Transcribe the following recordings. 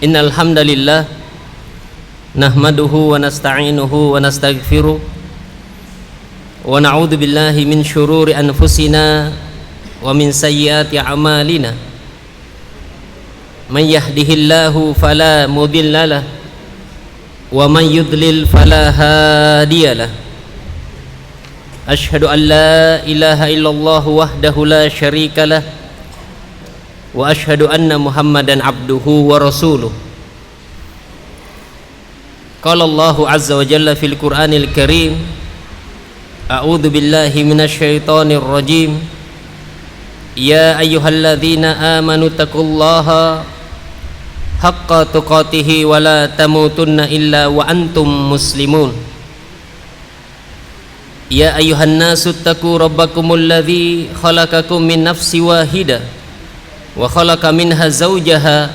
Innal hamdalillah nahmaduhu wa nasta'inuhu wa nastaghfiruh wa na'udzu billahi min syururi anfusina wa min sayyiati a'malina. Man yahdihillahu fala mudhillalah wa man yudlil fala hadiyalah. Asyhadu an la ilaha illallah wahdahu la syarikalah wa asyhadu anna Muhammadan abduhu wa rasuluh. Qala Allahu azza wa jalla fil Qur'anil Karim, a'udzu billahi minasy syaithanir rajim. Ya ayyuhalladzina amanu taqullaha haqqa tuqatih wa la tamutunna illa wa antum muslimun. Ya ayyuhan nasu taqu rabbakumul ladzi khalaqakum min nafsin wahidah wa khalaqa minha zawjaha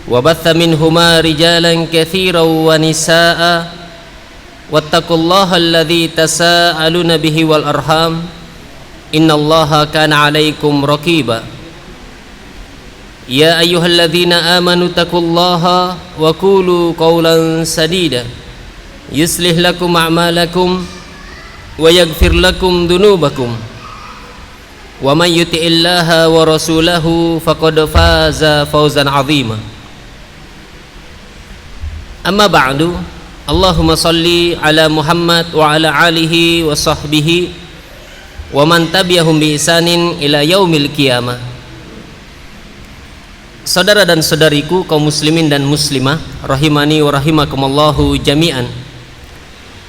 wa batha minhuma rijalan katsiran wa nisaa'a wattaqullaha alladzi tasaaluna bihi wal arham innallaha kana 'alaikum raqiba. Ya ayyuhalladzina amanu taqullaha wa qulu qawlan sadida yuslih lakum a'malakum wa yaghfir lakum dhunubakum wa man yuti'illaha wa rasulahu faqad faza fawzan 'azima. Amma ba'du, Allahumma salli ala Muhammad wa ala alihi wa sahbihi wa man tabi'ahum bi ihsanin ila yaumil qiyamah. Saudara dan saudariku kaum muslimin dan muslimah rahimani wa rahimakumullahu jami'an.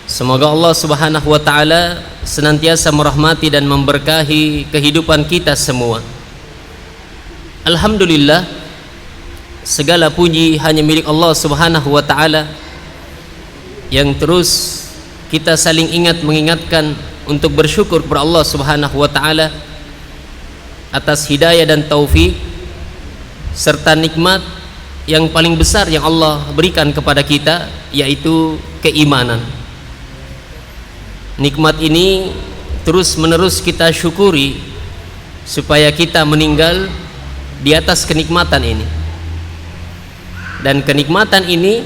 Semoga Allah Subhanahu wa taala senantiasa merahmati dan memberkahi kehidupan kita semua. Alhamdulillah, segala puji hanya milik Allah Subhanahu wa taala yang terus kita saling ingat mengingatkan untuk bersyukur kepada Allah Subhanahu wa taala atas hidayah dan taufik serta nikmat yang paling besar yang Allah berikan kepada kita, yaitu keimanan. Nikmat ini terus menerus kita syukuri supaya kita meninggal di atas kenikmatan ini. Dan kenikmatan ini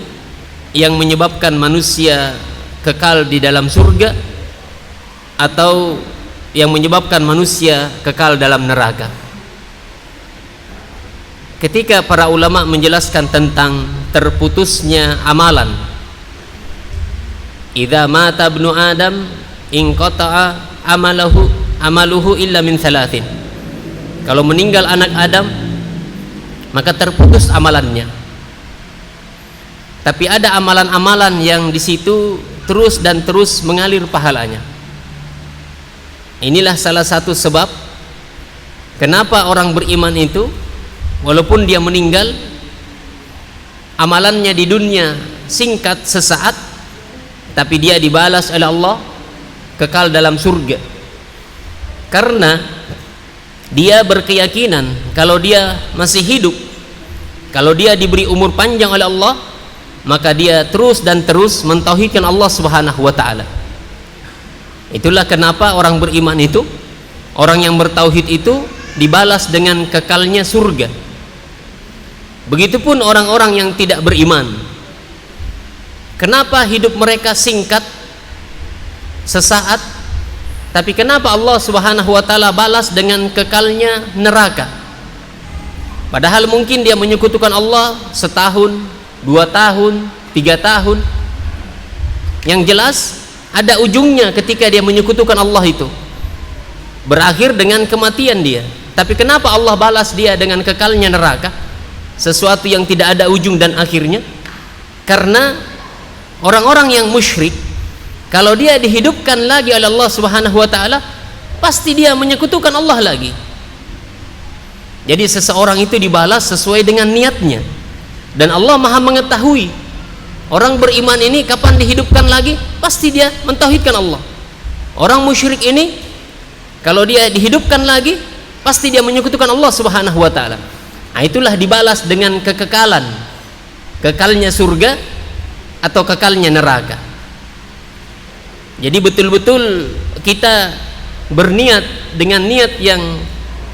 yang menyebabkan manusia kekal di dalam surga atau yang menyebabkan manusia kekal dalam neraka. Ketika para ulama menjelaskan tentang terputusnya amalan, idza mata ibnu adam inqata'a amaluhu illa min thalathin. Kalau meninggal anak Adam, maka terputus amalannya. Tapi ada amalan-amalan yang di situ terus dan terus mengalir pahalanya. Inilah salah satu sebab kenapa orang beriman itu walaupun dia meninggal, amalannya di dunia singkat sesaat, tapi dia dibalas oleh Allah kekal dalam surga. Karena dia berkeyakinan kalau dia masih hidup, kalau dia diberi umur panjang oleh Allah, maka dia terus dan terus mentauhidkan Allah Subhanahu wa taala. Itulah kenapa orang beriman itu, orang yang bertauhid itu dibalas dengan kekalnya surga. Begitupun orang-orang yang tidak beriman. Kenapa hidup mereka singkat sesaat, tapi kenapa Allah Subhanahu wa taala balas dengan kekalnya neraka? Padahal mungkin dia menyekutukan Allah setahun, 2 tahun, 3 tahun. Yang jelas ada ujungnya ketika dia menyekutukan Allah itu. Berakhir dengan kematian dia. Tapi kenapa Allah balas dia dengan kekalnya neraka? Sesuatu yang tidak ada ujung dan akhirnya. Karena orang-orang yang musyrik, kalau dia dihidupkan lagi oleh Allah Subhanahu wa taala, pasti dia menyekutukan Allah lagi. Jadi seseorang itu dibalas sesuai dengan niatnya. Dan Allah Maha mengetahui orang beriman ini kapan dihidupkan lagi, pasti dia mentauhidkan Allah. Orang musyrik ini kalau dia dihidupkan lagi, pasti dia menyekutukan Allah Subhanahu wa taala. Nah, itulah dibalas dengan kekekalan, kekalnya surga atau kekalnya neraka. Jadi betul-betul kita berniat dengan niat yang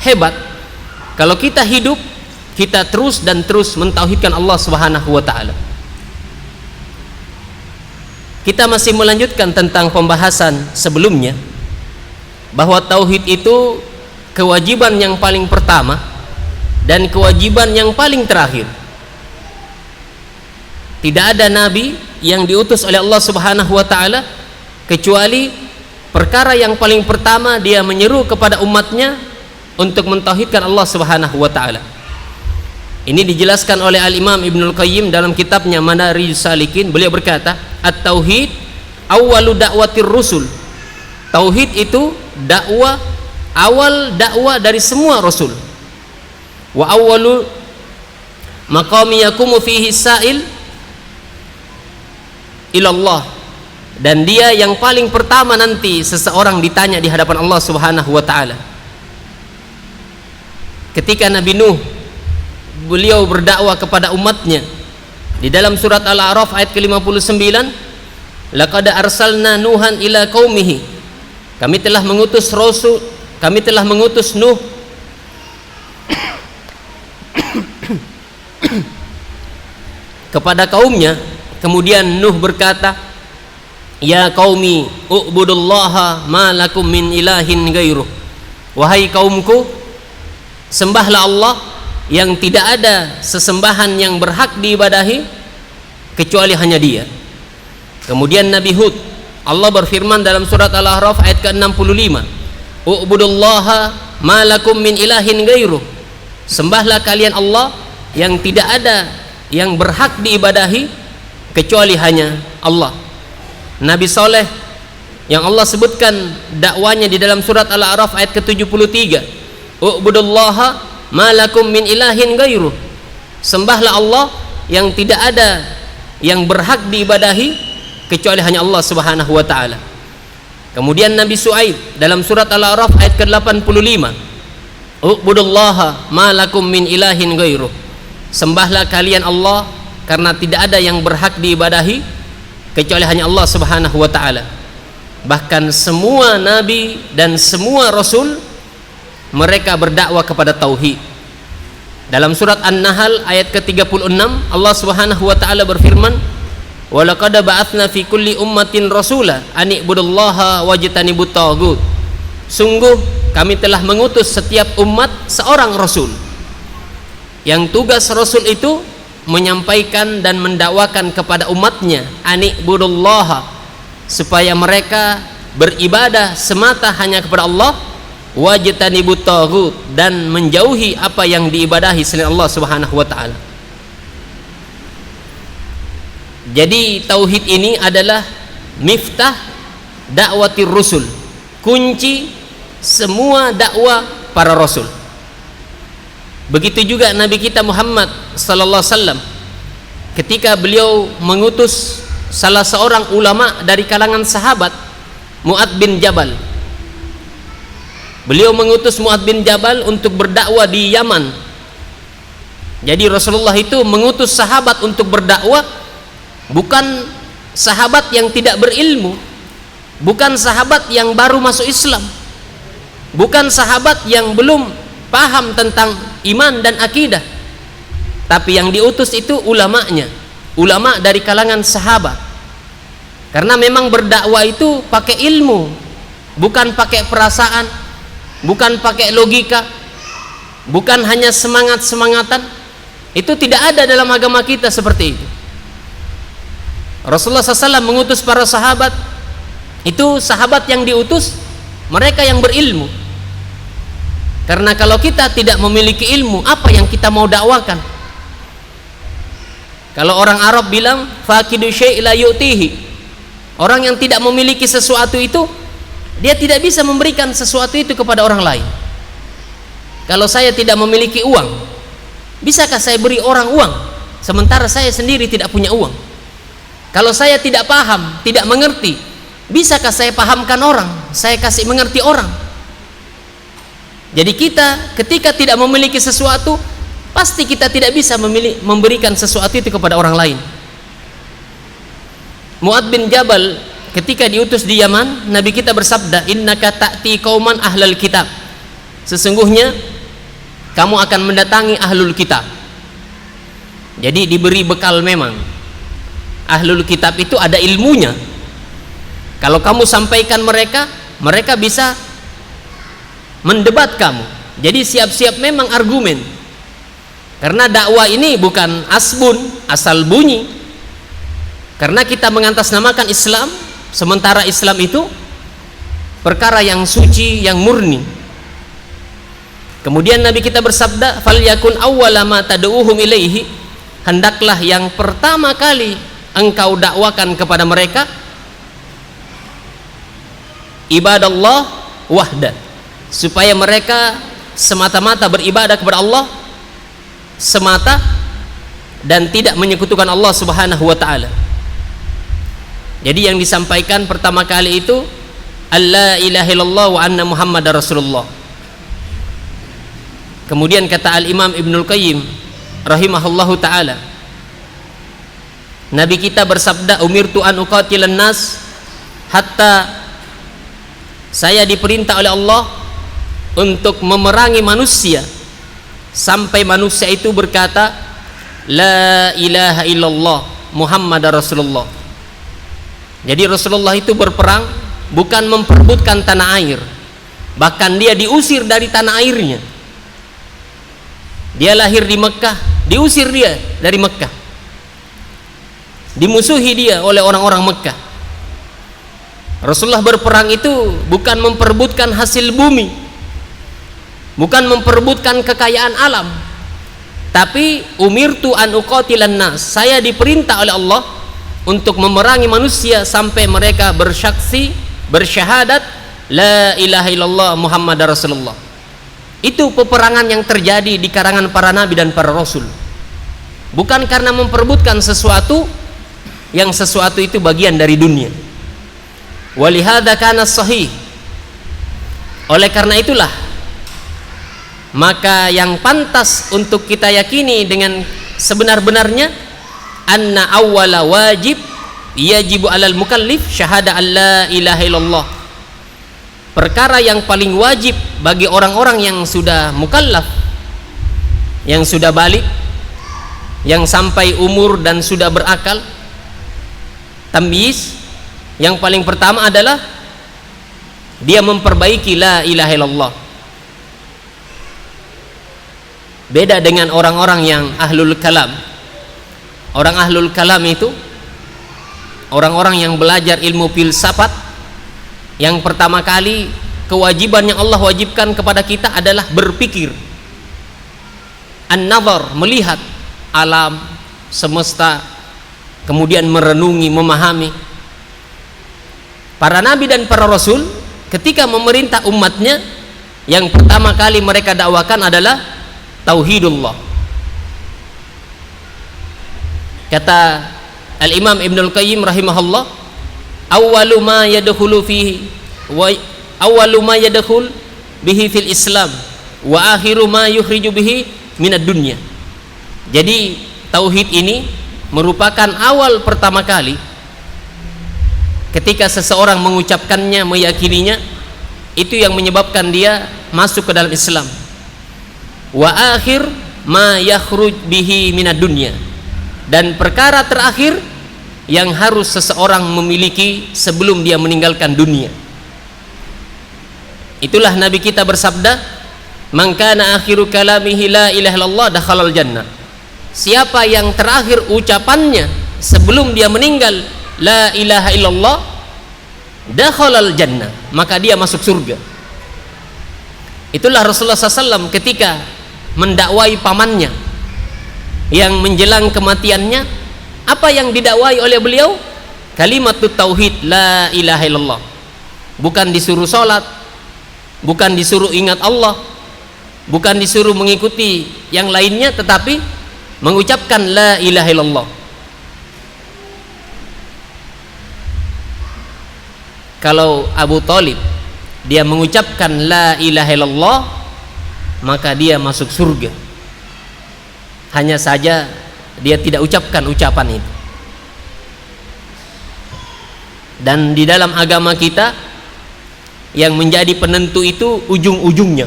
hebat. Kalau kita hidup kita terus dan terus mentauhidkan Allah Subhanahu wa taala. Kita masih melanjutkan tentang pembahasan sebelumnya bahwa tauhid itu kewajiban yang paling pertama dan kewajiban yang paling terakhir. Tidak ada nabi yang diutus oleh Allah Subhanahu wa taala kecuali perkara yang paling pertama dia menyeru kepada umatnya untuk mentauhidkan Allah Subhanahu wa taala. Ini dijelaskan oleh Al-Imam Ibnul Qayyim dalam kitabnya Madarijus Salikin. Beliau berkata, "At-tauhid awwalu da'watir rusul." Tauhid itu dakwah, awal dakwah dari semua rasul. Wa awwalu maqami yakumu fihi sa'il ilallah, dan dia yang paling pertama nanti seseorang ditanya di hadapan Allah Subhanahu wa taala. Ketika Nabi Nuh beliau berdakwah kepada umatnya di dalam surat Al-A'raf ayat ke-59, laqad arsalna nuhan ila qaumihi, kami telah mengutus Nuh kepada kaumnya. Kemudian Nuh berkata, ya qaumi u'budullaha ma lakum min ilahin ghairuh, wahai kaumku, sembahlah Allah yang tidak ada sesembahan yang berhak diibadahi kecuali hanya Dia. Kemudian Nabi Hud, Allah berfirman dalam surat Al-A'raf ayat ke-65, u'budullaha ma lakum min ilahin ghairuh, sembahlah kalian Allah yang tidak ada yang berhak diibadahi kecuali hanya Allah. Nabi Saleh yang Allah sebutkan dakwanya di dalam surat Al-A'raf ayat ke-73, u'budullaha ma lakum min ilahin ghairuh, sembahlah Allah yang tidak ada yang berhak diibadahi kecuali hanya Allah Subhanahu wa taala. Kemudian Nabi Su'aib dalam surat Al-A'raf ayat ke-85, u'budullaha ma lakum min ilahin ghairuh, sembahlah kalian Allah karena tidak ada yang berhak diibadahi kecuali hanya Allah Subhanahu wa taala. Bahkan semua nabi dan semua rasul mereka berdakwah kepada tauhid. Dalam surat An-Nahl ayat ke-36 Allah Subhanahu wa taala berfirman, wa laqad ba'atsna fi kulli ummatin rasula an ibudullaha wajtanibut taghut, sungguh kami telah mengutus setiap umat seorang rasul yang tugas rasul itu menyampaikan dan mendakwakan kepada umatnya an ibudullaha, supaya mereka beribadah semata hanya kepada Allah, wajtanibut taghut, dan menjauhi apa yang diibadahi selain Allah Subhanahu wa taala. Jadi tauhid ini adalah miftah dakwatir rusul, kunci semua dakwah para rasul. Begitu juga Nabi kita Muhammad sallallahu alaihi wasallam ketika beliau mengutus salah seorang ulama dari kalangan sahabat, Mu'adz bin Jabal. Beliau mengutus Mu'adz bin Jabal untuk berdakwah di Yaman. Jadi Rasulullah itu mengutus sahabat untuk berdakwah, bukan sahabat yang tidak berilmu, bukan sahabat yang baru masuk Islam, bukan sahabat yang belum paham tentang iman dan akidah, tapi yang diutus itu ulamanya, ulama dari kalangan sahabat. Karena memang berdakwah itu pakai ilmu, bukan pakai perasaan, bukan pakai logika, bukan hanya semangat-semangatan. Itu tidak ada dalam agama kita seperti itu. Rasulullah SAW mengutus para sahabat, itu sahabat yang diutus mereka yang berilmu. Karena kalau kita tidak memiliki ilmu, apa yang kita mau dakwakan? Kalau orang Arab bilang faqidu syai' la yu'tihi, orang yang tidak memiliki sesuatu itu dia tidak bisa memberikan sesuatu itu kepada orang lain. Kalau saya tidak memiliki uang, bisakah saya beri orang uang sementara saya sendiri tidak punya uang? Kalau saya tidak paham, tidak mengerti, bisakah saya pahamkan orang, saya kasih mengerti orang? Jadi kita ketika tidak memiliki sesuatu, pasti kita tidak bisa memberikan sesuatu itu kepada orang lain. Mu'adz bin Jabal ketika diutus di Yaman, Nabi kita bersabda, innaka ta'ti qauman ahlal kitab, sesungguhnya kamu akan mendatangi ahlul kitab. Jadi diberi bekal memang. Ahlul kitab itu ada ilmunya. Kalau kamu sampaikan mereka, mereka bisa mendebat kamu. Jadi siap-siap memang argumen. Karena dakwah ini bukan asbun, asal bunyi. Karena kita mengatasnamakan Islam, sementara Islam itu perkara yang suci, yang murni. Kemudian Nabi kita bersabda, "Falyakun awwala ma tad'uuhum ilaihi," hendaklah yang pertama kali engkau dakwakan kepada mereka ibadallah wahda, supaya mereka semata-mata beribadah kepada Allah semata dan tidak menyekutukan Allah Subhanahu wa taala. Jadi yang disampaikan pertama kali itu alla ilaha illallah wa anna muhammadar rasulullah. Kemudian kata Al-Imam Ibnul Qayyim rahimahullahu taala, Nabi kita bersabda, umirtu an uqatilan nas hatta, saya diperintah oleh Allah untuk memerangi manusia sampai manusia itu berkata la ilaha illallah muhammadar rasulullah. Jadi Rasulullah itu berperang bukan memperebutkan tanah air, bahkan dia diusir dari tanah airnya. Dia lahir di Mekah, diusir dia dari Mekah, dimusuhi dia oleh orang-orang Mekah. Rasulullah berperang itu bukan memperebutkan hasil bumi, bukan memperebutkan kekayaan alam, tapi umirtu an uqatilan nas, saya diperintah oleh Allah untuk memerangi manusia sampai mereka bersaksi, bersyahadat la ilaha illallah muhammadar rasulullah. Itu peperangan yang terjadi di karangan para nabi dan para rasul, bukan karena memperebutkan sesuatu yang sesuatu itu bagian dari dunia. Walihada kana sahih, oleh karena itulah maka yang pantas untuk kita yakini dengan sebenar-benarnya anna awwala wajib yajibu alal mukallif syahada an la ilaha illallah. Perkara yang paling wajib bagi orang-orang yang sudah mukallaf, yang sudah balik, yang sampai umur dan sudah berakal, tamyiz, yang paling pertama adalah dia memperbaiki la ilaha illallah. Beda dengan orang-orang yang ahlul kalam. Orang ahlul kalam itu orang-orang yang belajar ilmu filsafat. Yang pertama kali kewajiban yang Allah wajibkan kepada kita adalah berpikir, an-nazar, melihat alam semesta, kemudian merenungi, memahami. Para nabi dan para rasul ketika memerintah umatnya, yang pertama kali mereka dakwakan adalah tauhidullah. Kata Al-Imam Ibnul Qayyim rahimahullah, awwalu ma yadkhulu fihi wa awwalu ma yadkhul bihi fil Islam wa akhiru ma yukhriju bihi minad dunya. Jadi tauhid ini merupakan awal pertama kali ketika seseorang mengucapkannya, meyakininya, itu yang menyebabkan dia masuk ke dalam Islam. Wa akhir ma yakhruj bihi minad dunya, dan perkara terakhir yang harus seseorang memiliki sebelum dia meninggalkan dunia. Itulah Nabi kita bersabda, man kana akhiru kalamihi la ilaha illallah dakhalal jannah. Siapa yang terakhir ucapannya sebelum dia meninggal la ilaha illallah dakhalal jannah, maka dia masuk surga. Itulah Rasulullah SAW ketika mendakwai pamannya yang menjelang kematiannya, apa yang didakwai oleh beliau? Kalimatut tauhid la ilaha illallah. Bukan disuruh sholat, bukan disuruh ingat Allah, bukan disuruh mengikuti yang lainnya, tetapi mengucapkan la ilaha illallah. Kalau Abu Thalib dia mengucapkan la ilaha illallah, maka dia masuk surga. Hanya saja dia tidak ucapkan ucapan itu. Dan di dalam agama kita yang menjadi penentu itu ujung-ujungnya.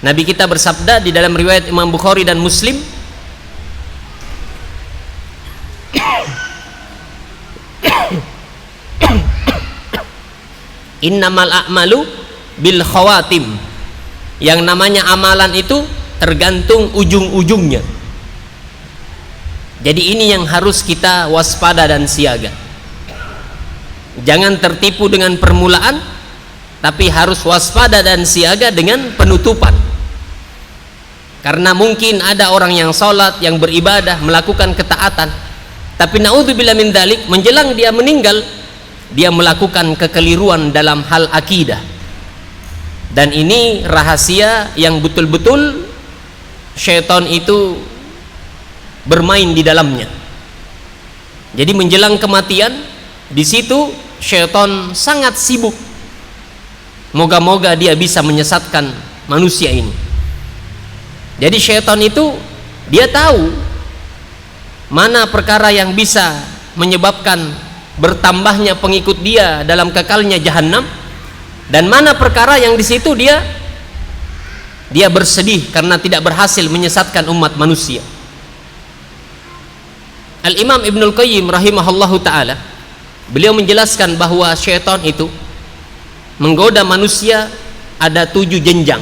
Nabi kita bersabda di dalam riwayat Imam Bukhari dan Muslim, innamal a'malu bil khawatim. Yang namanya amalan itu tergantung ujung-ujungnya. Jadi ini yang harus kita waspada dan siaga. Jangan tertipu dengan permulaan, tapi harus waspada dan siaga dengan penutupan. Karena mungkin ada orang yang sholat, yang beribadah, melakukan ketaatan, tapi naudzubillah min dzalik, menjelang dia meninggal, dia melakukan kekeliruan dalam hal akidah. Dan ini rahasia yang betul-betul syaitan itu bermain di dalamnya. Jadi menjelang kematian, di situ syaitan sangat sibuk. Moga-moga dia bisa menyesatkan manusia ini. Jadi syaitan itu dia tahu mana perkara yang bisa menyebabkan bertambahnya pengikut dia dalam kekalnya jahanam, dan mana perkara yang di situ dia bersedih karena tidak berhasil menyesatkan umat manusia. Al-Imam Ibnul Qayyim rahimahullahu ta'ala, beliau menjelaskan bahwa syaitan itu menggoda manusia ada 7 jenjang.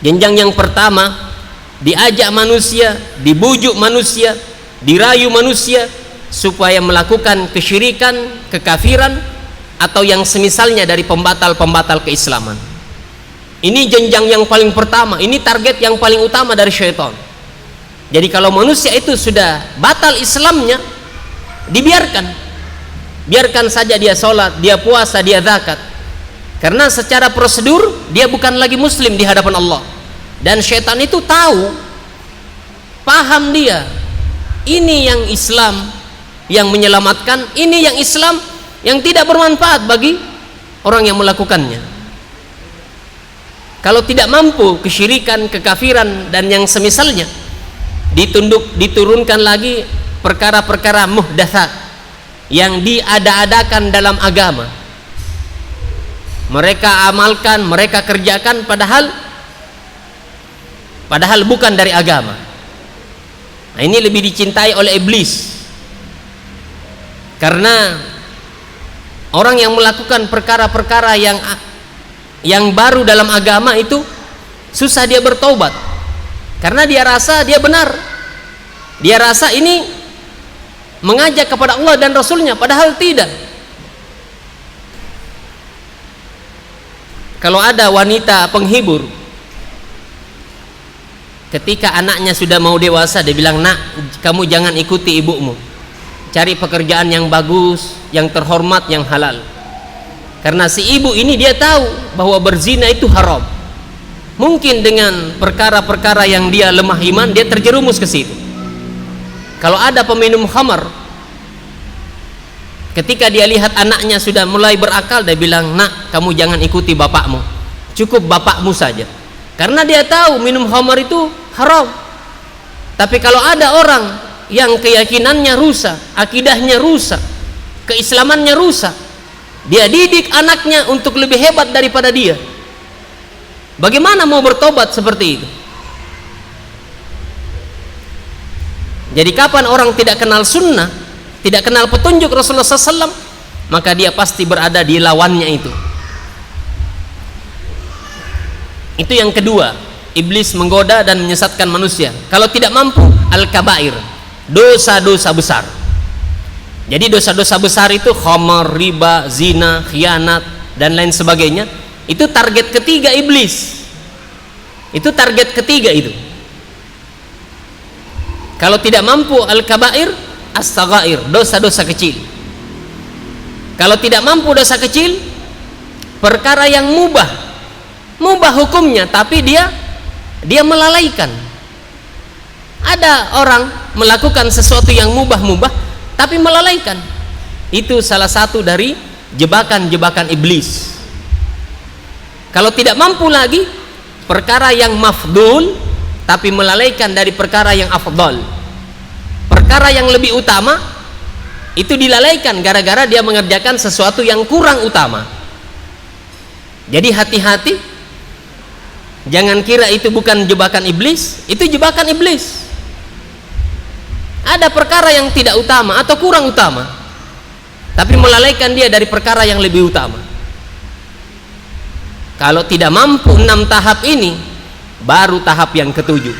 Jenjang yang pertama, diajak manusia, dibujuk manusia, dirayu manusia supaya melakukan kesyirikan, kekafiran, atau yang semisalnya dari pembatal-pembatal keislaman. Ini jenjang yang paling pertama, ini target yang paling utama dari syaitan. Jadi kalau manusia itu sudah batal Islamnya, biarkan saja dia sholat, dia puasa, dia zakat, karena secara prosedur dia bukan lagi muslim di hadapan Allah. Dan syaitan itu tahu, paham dia, ini yang Islam yang menyelamatkan, ini yang Islam yang tidak bermanfaat bagi orang yang melakukannya. Kalau tidak mampu kesyirikan, kekafiran, dan yang semisalnya, diturunkan lagi perkara-perkara muhdatsat yang diada-adakan dalam agama. Mereka amalkan, mereka kerjakan, padahal bukan dari agama. Nah, ini lebih dicintai oleh iblis, karena orang yang melakukan perkara-perkara yang baru dalam agama itu susah dia bertaubat, karena dia rasa dia benar, dia rasa ini mengajak kepada Allah dan Rasulnya, padahal tidak. Kalau ada wanita penghibur, ketika anaknya sudah mau dewasa, dia bilang, nak, kamu jangan ikuti ibumu, cari pekerjaan yang bagus, yang terhormat, yang halal. Karena si ibu ini dia tahu bahwa berzina itu haram. Mungkin dengan perkara-perkara yang dia lemah iman, dia terjerumus ke situ. Kalau ada peminum khamar, ketika dia lihat anaknya sudah mulai berakal, dia bilang, nak, kamu jangan ikuti bapakmu, cukup bapakmu saja. Karena dia tahu minum khamar itu haram. Tapi kalau ada orang yang keyakinannya rusak, akidahnya rusak, keislamannya rusak, dia didik anaknya untuk lebih hebat daripada dia, bagaimana mau bertobat seperti itu? Jadi kapan orang tidak kenal sunnah, tidak kenal petunjuk Rasulullah SAW, maka dia pasti berada di lawannya itu. Itu yang kedua, iblis menggoda dan menyesatkan manusia. Kalau tidak mampu, al-kabair, dosa-dosa besar. Jadi dosa-dosa besar itu khamar, riba, zina, khianat, dan lain sebagainya. Itu target ketiga iblis. Itu target ketiga itu. Kalau tidak mampu al-kabair, as-saghair, dosa-dosa kecil. Kalau tidak mampu dosa kecil, perkara yang mubah hukumnya, tapi dia melalaikan. Ada orang melakukan sesuatu yang mubah tapi melalaikan. Itu salah satu dari jebakan-jebakan iblis. Kalau tidak mampu lagi, perkara yang mafdul tapi melalaikan dari perkara yang afdal. Perkara yang lebih utama itu dilalaikan gara-gara dia mengerjakan sesuatu yang kurang utama. Jadi hati-hati Jangan kira itu bukan jebakan iblis, itu jebakan iblis. Ada perkara yang tidak utama atau kurang utama, tapi melalaikan dia dari perkara yang lebih utama. Kalau tidak mampu 6 tahap ini, baru tahap yang ketujuh.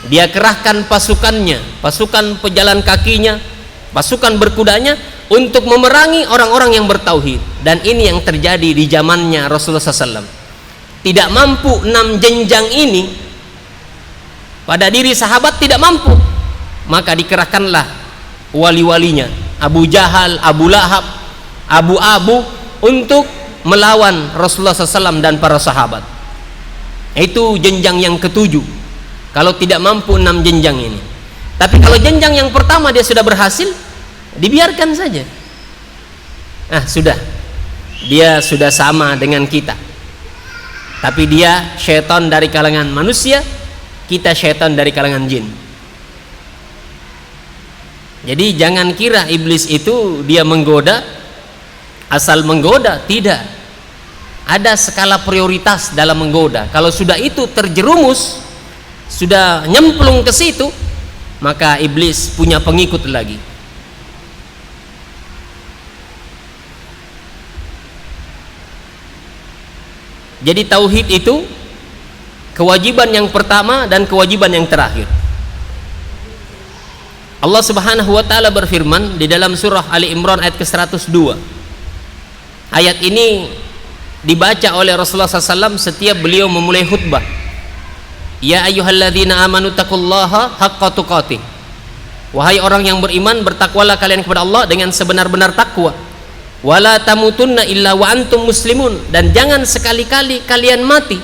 Dia kerahkan pasukannya, pasukan pejalan kakinya, pasukan berkudanya untuk memerangi orang-orang yang bertauhid. Dan ini yang terjadi di zamannya Rasulullah SAW. Tidak mampu 6 jenjang ini pada diri sahabat, tidak mampu, maka dikerahkanlah wali-walinya, Abu Jahal, Abu Lahab, Abu untuk melawan Rasulullah SAW dan para sahabat. Itu jenjang yang ketujuh. Kalau tidak mampu 6 jenjang ini. Tapi kalau jenjang yang pertama dia sudah berhasil, dibiarkan saja. Sudah, dia sudah sama dengan kita. Tapi dia syaitan dari kalangan manusia, kita syaitan dari kalangan jin. Jadi jangan kira iblis itu dia menggoda asal menggoda, tidak. Ada skala prioritas dalam menggoda. Kalau sudah itu terjerumus, sudah nyemplung ke situ, maka iblis punya pengikut lagi. Jadi tauhid itu kewajiban yang pertama dan kewajiban yang terakhir. Allah Subhanahu wa taala berfirman di dalam surah Ali Imran ayat ke-102. Ayat ini dibaca oleh Rasulullah SAW setiap beliau memulai khutbah. Ya ayyuhalladzina amanu taqullaha haqqa tuqatih. Wahai orang yang beriman, bertakwalah kalian kepada Allah dengan sebenar-benar takwa. Wala tamutunna illa wa antum muslimun, dan jangan sekali-kali kalian mati.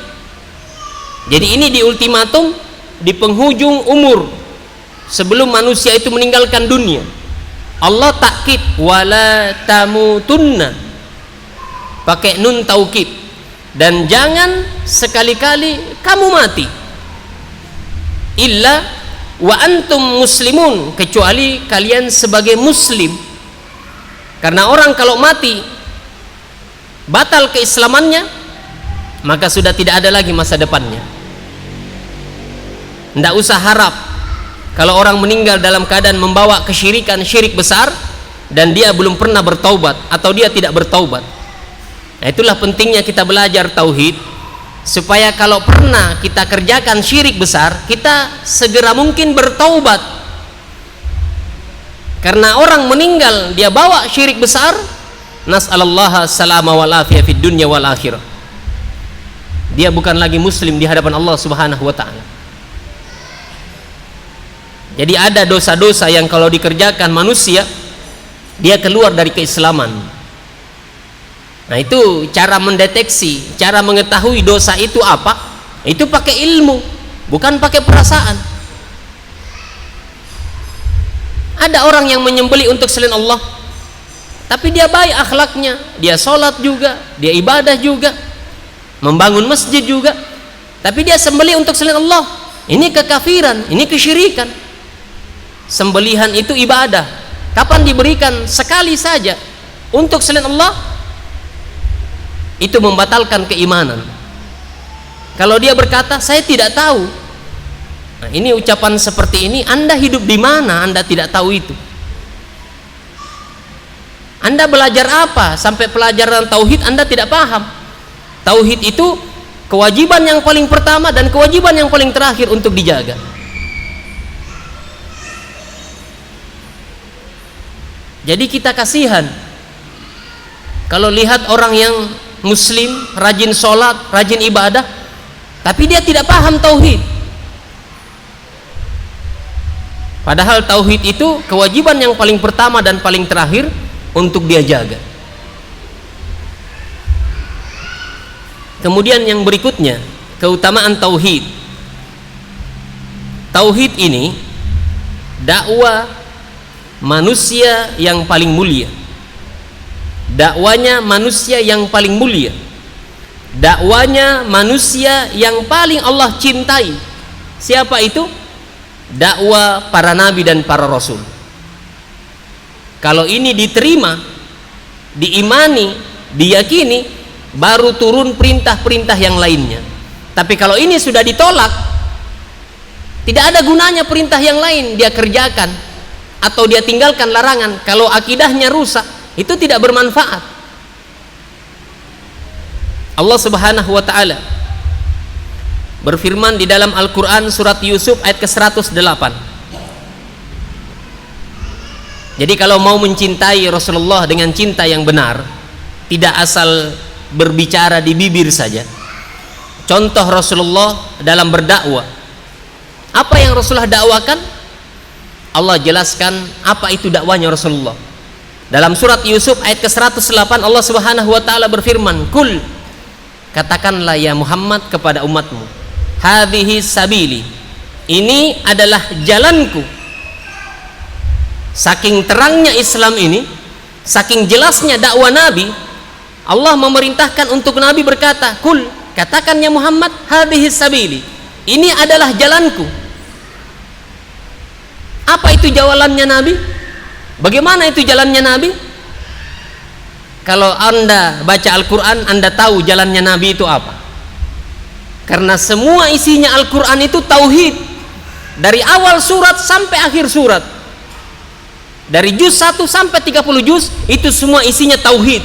Jadi ini di ultimatum, di penghujung umur, sebelum manusia itu meninggalkan dunia. Allah takkid wala tamutunna, pakai nun taukid, dan jangan sekali-kali kamu mati illa wa antum muslimun, kecuali kalian sebagai muslim. Karena orang kalau mati batal keislamannya, maka sudah tidak ada lagi masa depannya. Tidak usah harap kalau orang meninggal dalam keadaan membawa kesyirikan, syirik besar, dan dia belum pernah bertaubat atau dia tidak bertaubat. Nah, itulah pentingnya kita belajar tauhid, supaya kalau pernah kita kerjakan syirik besar, kita segera mungkin bertaubat. Karena orang meninggal dia bawa syirik besar, nas'alallaha salama wal afiyah fid dunya wal akhirah. Dia bukan lagi muslim di hadapan Allah Subhanahu wa taala. Jadi ada dosa-dosa yang kalau dikerjakan manusia, dia keluar dari keislaman. Nah, itu cara mendeteksi, cara mengetahui dosa itu apa? Itu pakai ilmu, bukan pakai perasaan. Ada orang yang menyembelih untuk selain Allah, tapi dia baik akhlaknya, dia sholat juga, dia ibadah juga, membangun masjid juga, tapi dia sembelih untuk selain Allah. Ini kekafiran, ini kesyirikan. Sembelihan itu ibadah. Kapan diberikan? Sekali saja untuk selain Allah, itu membatalkan keimanan. Kalau dia berkata saya tidak tahu, nah, ini ucapan seperti ini, Anda hidup di mana Anda tidak tahu itu? Anda belajar apa sampai pelajaran tauhid Anda tidak paham? Tauhid itu kewajiban yang paling pertama dan kewajiban yang paling terakhir untuk dijaga. Jadi kita kasihan kalau lihat orang yang muslim, rajin sholat, rajin ibadah, tapi dia tidak paham tauhid. Padahal tauhid itu kewajiban yang paling pertama dan paling terakhir untuk dia jaga. Kemudian yang berikutnya, keutamaan tauhid. Tauhid ini dakwah manusia yang paling mulia. Dakwanya manusia yang paling mulia. Dakwanya manusia yang paling Allah cintai. Siapa itu? Dakwah para nabi dan para rasul. Kalau ini diterima, diimani, diyakini, baru turun perintah-perintah yang lainnya. Tapi kalau ini sudah ditolak, tidak ada gunanya perintah yang lain dia kerjakan atau dia tinggalkan larangan. Kalau akidahnya rusak, itu tidak bermanfaat. Allah Subhanahu wa taala berfirman di dalam Al-Qur'an surat Yusuf ayat ke-108. Jadi kalau mau mencintai Rasulullah dengan cinta yang benar, tidak asal berbicara di bibir saja. Contoh Rasulullah dalam berdakwah, apa yang Rasulullah dakwakan? Allah jelaskan apa itu dakwanya Rasulullah. Dalam surat Yusuf ayat ke-108 Allah Subhanahu wa taala berfirman, "Kul," katakanlah ya Muhammad kepada umatmu, "Hadhihi sabili," ini adalah jalanku. Saking terangnya Islam ini, saking jelasnya dakwah Nabi, Allah memerintahkan untuk Nabi berkata, "Kul," katakan ya Muhammad, "Hadhihi sabili," ini adalah jalanku. Apa itu jalannya Nabi? Bagaimana itu jalannya Nabi? Kalau Anda baca Al-Quran, Anda tahu jalannya Nabi itu apa. Karena semua isinya Al-Quran itu tauhid. Dari awal surat sampai akhir surat, dari juz 1 sampai 30 juz, itu semua isinya tauhid.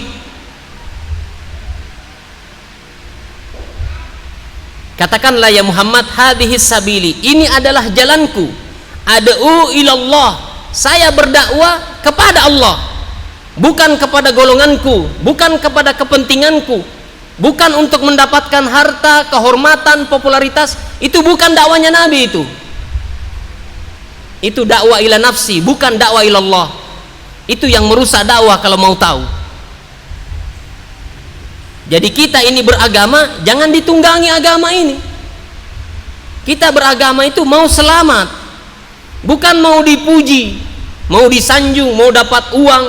Katakanlah ya Muhammad, hadhihi sabili, ini adalah jalanku. Ad'u ilallah, saya berdakwah kepada Allah, bukan kepada golonganku, bukan kepada kepentinganku, bukan untuk mendapatkan harta, kehormatan, popularitas. Itu bukan dakwanya Nabi itu. Itu dakwah ila nafsi, bukan dakwah ilallah. Itu yang merusak dakwah kalau mau tahu. Jadi kita ini beragama, jangan ditunggangi agama ini. Kita beragama itu mau selamat, bukan mau dipuji, mau disanjung, mau dapat uang,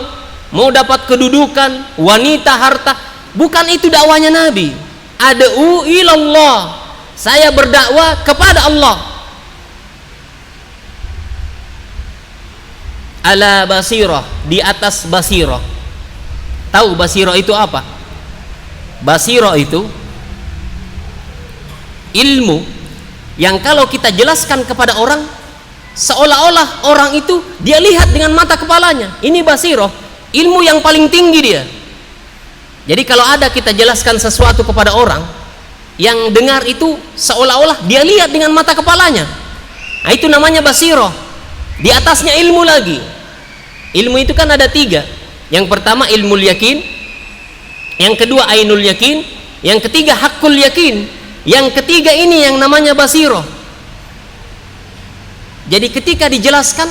mau dapat kedudukan, wanita, harta. Bukan itu dakwanya Nabi. Ad'u ilallah, saya berdakwah kepada Allah. Ala basirah, di atas basirah. Tahu basirah itu apa? Basirah itu ilmu yang kalau kita jelaskan kepada orang, seolah-olah orang itu dia lihat dengan mata kepalanya. Ini basirah, ilmu yang paling tinggi dia. Jadi kalau ada kita jelaskan sesuatu kepada orang, yang dengar itu seolah-olah dia lihat dengan mata kepalanya. Nah, itu namanya basirah. Di atasnya ilmu lagi. Ilmu itu kan ada 3. Yang pertama ilmu yakin, yang kedua ainul yakin, yang ketiga hakul yakin, yang ketiga ini yang namanya basirah. Jadi ketika dijelaskan,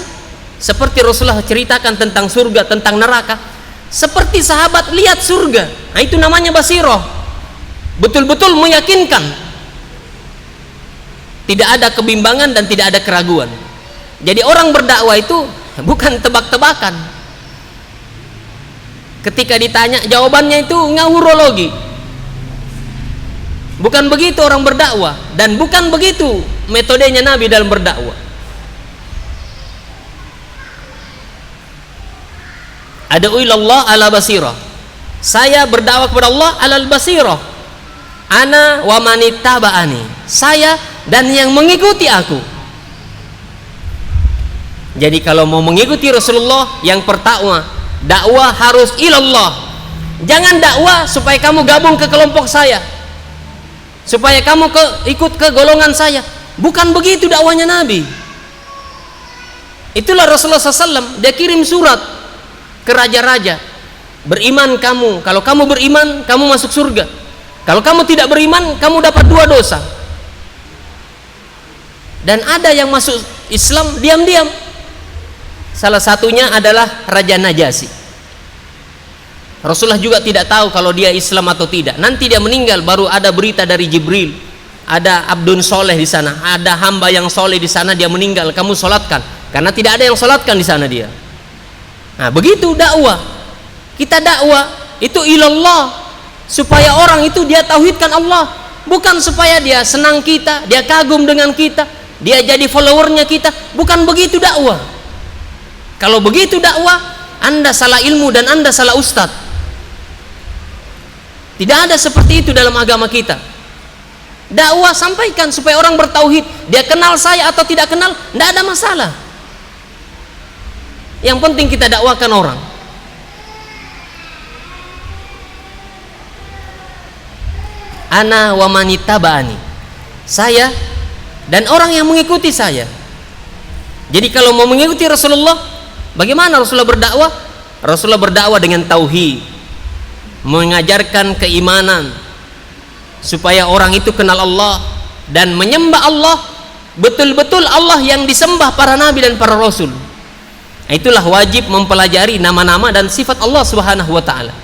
seperti Rasulullah ceritakan tentang surga, tentang neraka, seperti sahabat lihat surga. Nah, itu namanya basirah. Betul-betul meyakinkan, tidak ada kebimbangan dan tidak ada keraguan. Jadi orang berdakwah itu bukan tebak-tebakan. Ketika ditanya, jawabannya itu ngawurologi. Bukan begitu orang berdakwah, dan bukan begitu metodenya Nabi dalam berdakwah. Ad'u ilallah ala basirah, saya berdakwah kepada Allah alal basirah. Ana wa manittaba'ani, saya dan yang mengikuti aku. Jadi kalau mau mengikuti Rasulullah, yang pertama dakwah harus ilallah. Jangan dakwah supaya kamu gabung ke kelompok saya, supaya kamu ikut ke golongan saya. Bukan begitu dakwahnya Nabi. Itulah Rasulullah SAW, dia kirim surat ke raja-raja, beriman kamu, kalau kamu beriman kamu masuk surga, kalau kamu tidak beriman kamu dapat 2 dosa. Dan ada yang masuk Islam diam-diam. Salah satunya adalah Raja Najasyi. Rasulullah juga tidak tahu kalau dia Islam atau tidak. Nanti dia meninggal baru ada berita dari Jibril, ada abdun soleh di sana, ada hamba yang soleh di sana, dia meninggal, kamu solatkan. Karena tidak ada yang solatkan di sana dia. Nah, begitu dakwah. Kita dakwah itu ilallah, supaya orang itu dia tauhidkan Allah, bukan supaya dia senang kita, dia kagum dengan kita, dia jadi followernya kita. Bukan begitu dakwah. Kalau begitu dakwah, Anda salah ilmu dan Anda salah ustadz. Tidak ada seperti itu dalam agama kita. Dakwah, sampaikan supaya orang bertauhid. Dia kenal saya atau tidak kenal, tidak ada masalah. Yang penting kita dakwakan orang. Ana wa manittaba'ani, saya dan orang yang mengikuti saya. Jadi kalau mau mengikuti Rasulullah, bagaimana Rasulullah berdakwah? Rasulullah berdakwah dengan tauhid, mengajarkan keimanan supaya orang itu kenal Allah dan menyembah Allah betul-betul Allah yang disembah para nabi dan para rasul. Itulah wajib mempelajari nama-nama dan sifat Allah Subhanahu wa taala,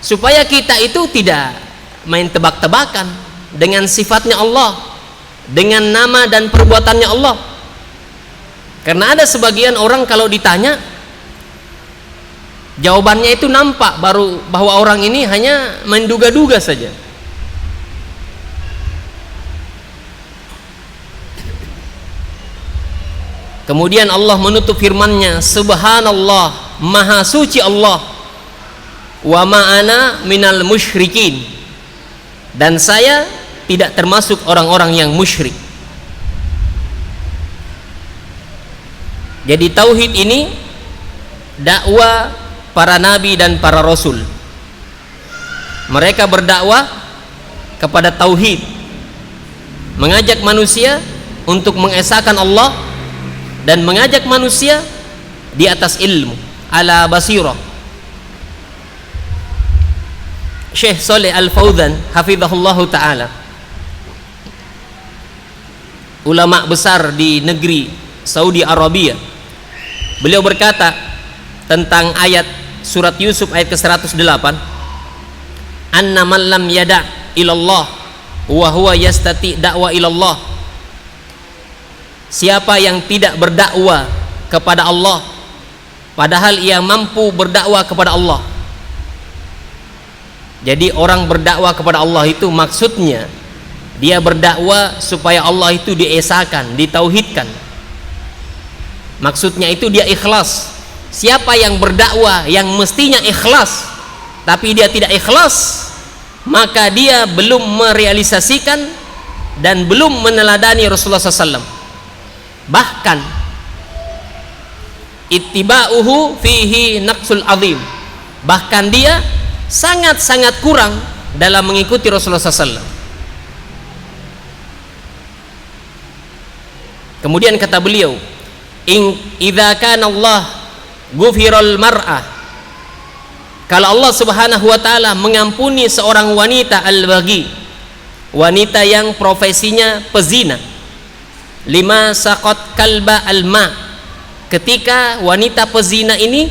supaya kita itu tidak main tebak-tebakan dengan sifatnya Allah, dengan nama dan perbuatannya Allah. Karena ada sebagian orang kalau ditanya, jawabannya itu nampak baru bahwa orang ini hanya menduga-duga saja. Kemudian Allah menutup firman-Nya, Subhanallah, Maha Suci Allah, wa ma'ana minal musyrikin, dan saya tidak termasuk orang-orang yang musyrik. Jadi tauhid ini dakwah para nabi dan para rasul. Mereka berdakwah kepada tauhid, mengajak manusia untuk mengesahkan Allah dan mengajak manusia di atas ilmu, ala basirah. Syekh Shalih Al-Fauzan hafizahullahu ta'ala, ulama besar di negeri Saudi Arabia, beliau berkata tentang ayat surat Yusuf ayat ke-108, anna man lam yada' ilallah wa huwa yastati da'wa ilallah, siapa yang tidak berdakwah kepada Allah padahal ia mampu berdakwah kepada Allah. Jadi orang berdakwah kepada Allah itu maksudnya dia berdakwah supaya Allah itu diesakan, ditauhidkan. Maksudnya itu dia ikhlas. Siapa yang berdakwah yang mestinya ikhlas tapi dia tidak ikhlas, maka dia belum merealisasikan dan belum meneladani Rasulullah SAW. Bahkan ittiba'uhu fihi naqsul azim, bahkan dia sangat-sangat kurang dalam mengikuti Rasulullah SAW. Kemudian kata beliau, idza kana Allah ghufiral mar'ah, kalau Allah Subhanahu wa taala mengampuni seorang wanita al-baghi, wanita yang profesinya pezina, lima saqat kalba al-ma, ketika wanita pezina ini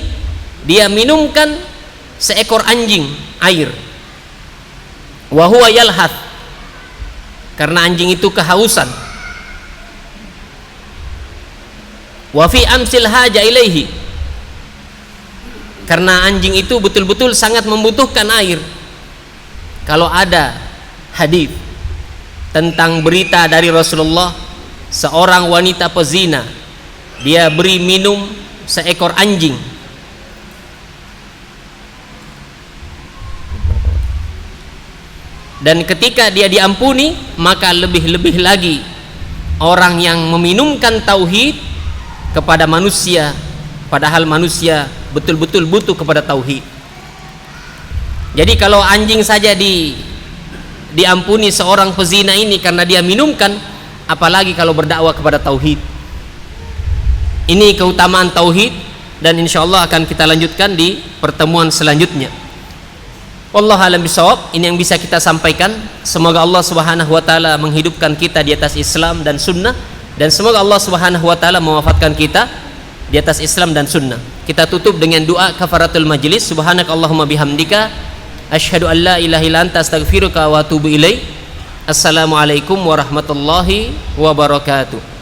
dia minumkan seekor anjing air, wa huwa yalhath, karena anjing itu kehausan, wa fi amsil haja ilaihi, karena anjing itu betul-betul sangat membutuhkan air. Kalau ada hadis tentang berita dari Rasulullah, seorang wanita pezina dia beri minum seekor anjing, dan ketika dia diampuni, maka lebih-lebih lagi orang yang meminumkan tauhid kepada manusia, padahal manusia betul-betul butuh kepada tauhid. Jadi kalau anjing saja diampuni seorang pezina ini karena dia minumkan, apalagi kalau berdakwah kepada tauhid. Ini keutamaan tauhid, dan insyaallah akan kita lanjutkan di pertemuan selanjutnya. Wallahu a'lam bishawab. Ini yang bisa kita sampaikan. Semoga Allah Subhanahu wa taala menghidupkan kita di atas Islam dan sunnah, dan semoga Allah Subhanahu wa taala mewafatkan kita di atas Islam dan sunnah. Kita tutup dengan doa kafaratul majlis. Subhanakallahumma bihamdika asyhadu an la ilaha illa anta astaghfiruka wa atubu ilaik. Assalamualaikum warahmatullahi wabarakatuh.